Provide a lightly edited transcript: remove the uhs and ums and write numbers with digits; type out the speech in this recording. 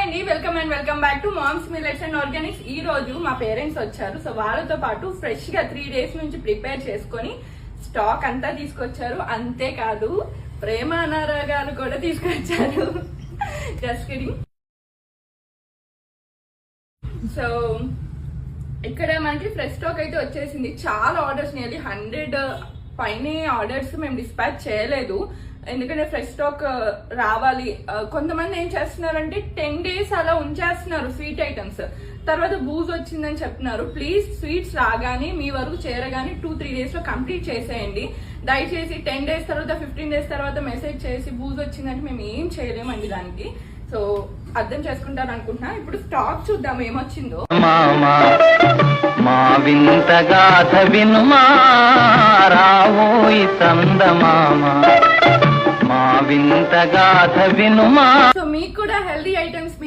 అండి, welcome back to moms millets and organics. ఈ రోజు మా పేరెంట్స్ వచ్చారు. సో వాళ్ళతో పాటు ఫ్రెష్ గా 3 days నుంచి ప్రిపేర్ చేసుకొని స్టాక్ అంతా తీసుకొచ్చారు. అంతేకాదు ప్రేమ అనారాగాలు కూడా తీసుకొచ్చారు. Just kidding. సో ఇక్కడ మనకి ఫ్రెష్ స్టాక్ అయితే వచ్చేసింది. చాలా ఆర్డర్స్, నియర్లీ 100 పైనే ఆర్డర్స్ మేము డిస్పాచ్ చేయలేదు, ఎందుకంటే ఫ్రెష్ స్టాక్ రావాలి. కొంతమంది ఏం చేస్తున్నారంటే 10 days అలా ఉంచేస్తున్నారు స్వీట్ ఐటమ్స్, తర్వాత బూజ్ వచ్చిందని చెప్తున్నారు. ప్లీజ్ స్వీట్స్ రాగానే మీ వరకు చేరగానే 2-3 days లో కంప్లీట్ చేసేయండి. దయచేసి 10 days తర్వాత 15 days తర్వాత మెసేజ్ చేసి బూజ్ వచ్చిందంటే మేము ఏం చేయలేమండి దానికి. సో అర్థం చేసుకుంటారు అనుకుంటున్నా. ఇప్పుడు స్టాక్ చూద్దాం ఏమొచ్చిందో. మా వింత గాథ వినుమా రావోయి చందమామ, మా వింత గాథ వినుమా. సో మీకు కూడా హెల్దీ ఐటమ్స్